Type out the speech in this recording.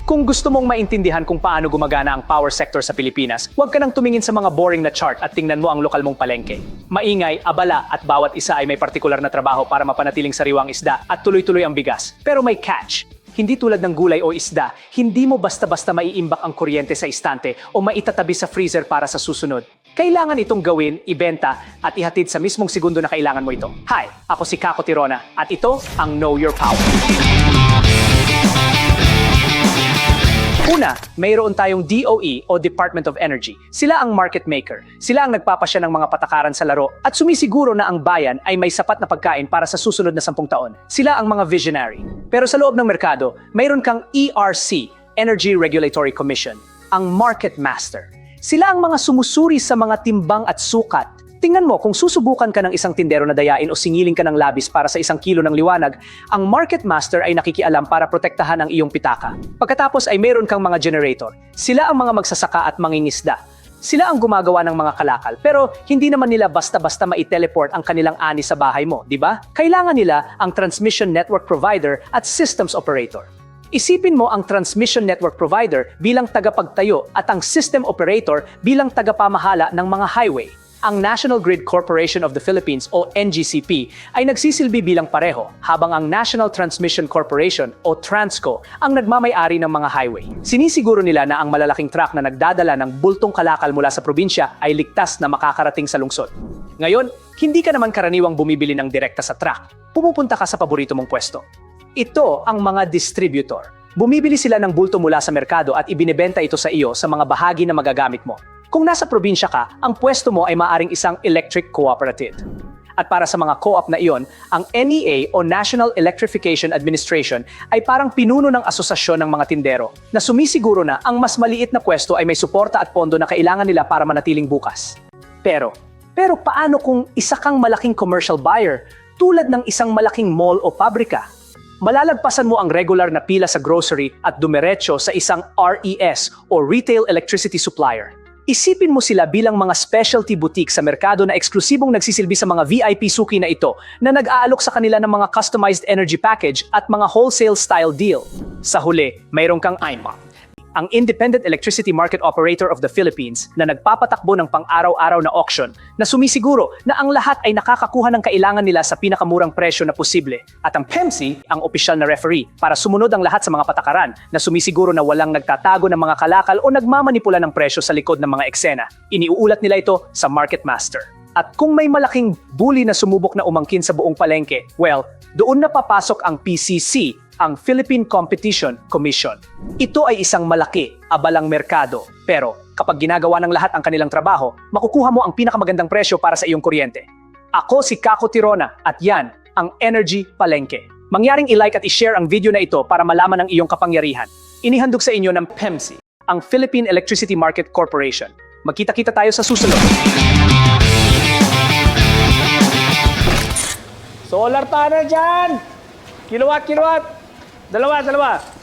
Kung gusto mong maintindihan kung paano gumagana ang power sector sa Pilipinas, huwag ka nang tumingin sa mga boring na chart at tingnan mo ang lokal mong palengke. Maingay, abala at bawat isa ay may partikular na trabaho para mapanatiling sariwa ang isda at tuloy-tuloy ang bigas. Pero may catch. Hindi tulad ng gulay o isda, hindi mo basta-basta maiimbak ang kuryente sa istante o maitatabi sa freezer para sa susunod. Kailangan itong gawin, ibenta at ihatid sa mismong segundo na kailangan mo ito. Hi, ako si Kako Tirona at ito ang Know Your Power. Una, mayroon tayong DOE o Department of Energy. Sila ang market maker. Sila ang nagpapasya ng mga patakaran sa laro at sumisiguro na ang bayan ay may sapat na pagkain para sa susunod na 10 taon. Sila ang mga visionary. Pero sa loob ng merkado, mayroon kang ERC, Energy Regulatory Commission, ang market master. Sila ang mga sumusuri sa mga timbang at sukat. Tingnan mo, kung susubukan ka ng isang tindero na dayain o singiling ka ng labis para sa 1 kilo ng liwanag, ang market master ay nakikialam para protektahan ang iyong pitaka. Pagkatapos ay mayroon kang mga generator. Sila ang mga magsasaka at mangingisda. Sila ang gumagawa ng mga kalakal, pero hindi naman nila basta-basta mai-teleport ang kanilang ani sa bahay mo, di ba? Kailangan nila ang transmission network provider at systems operator. Isipin mo ang transmission network provider bilang tagapagtayo at ang system operator bilang tagapamahala ng mga highway. Ang National Grid Corporation of the Philippines o NGCP ay nagsisilbi bilang pareho, habang ang National Transmission Corporation o Transco ang nagmamay-ari ng mga highway. Sinisiguro nila na ang malalaking truck na nagdadala ng bultong kalakal mula sa probinsya ay ligtas na makakarating sa lungsod. Ngayon, hindi ka naman karaniwang bumibili ng direkta sa truck. Pumupunta ka sa paborito mong pwesto. Ito ang mga distributor. Bumibili sila ng bulto mula sa merkado at ibinebenta ito sa iyo sa mga bahagi na magagamit mo. Kung nasa probinsya ka, ang pwesto mo ay maaring isang electric cooperative. At para sa mga co-op na iyon, ang NEA o National Electrification Administration ay parang pinuno ng asosasyon ng mga tindero na sumisiguro na ang mas maliit na pwesto ay may suporta at pondo na kailangan nila para manatiling bukas. Pero paano kung isa kang malaking commercial buyer tulad ng isang malaking mall o pabrika? Malalagpasan mo ang regular na pila sa grocery at dumiretso sa isang RES o Retail Electricity Supplier. Isipin mo sila bilang mga specialty boutique sa merkado na eksklusibong nagsisilbi sa mga VIP suki na ito na nag-aalok sa kanila ng mga customized energy package at mga wholesale style deal. Sa huli, mayroon kang IMA, ang Independent Electricity Market Operator of the Philippines na nagpapatakbo ng pang-araw-araw na auction na sumisiguro na ang lahat ay nakakakuha ng kailangan nila sa pinakamurang presyo na posible. At ang PEMSI, ang opisyal na referee para sumunod ang lahat sa mga patakaran na sumisiguro na walang nagtatago ng mga kalakal o nagmamanipula ng presyo sa likod ng mga eksena. Iniuulat nila ito sa Market Master. At kung may malaking bully na sumubok na umangkin sa buong palengke, well, doon na papasok ang PCC, ang Philippine Competition Commission. Ito ay isang malaki, abalang merkado. Pero kapag ginagawa ng lahat ang kanilang trabaho, makukuha mo ang pinakamagandang presyo para sa iyong kuryente. Ako si Kako Tirona at yan ang Energy Palengke. Mangyaring i-like at i-share ang video na ito para malaman ang iyong kapangyarihan. Inihandog sa inyo ng PEMSI, ang Philippine Electricity Market Corporation. Magkita-kita tayo sa susunod. Solar panel dyan! Kilowatt! Dalawa!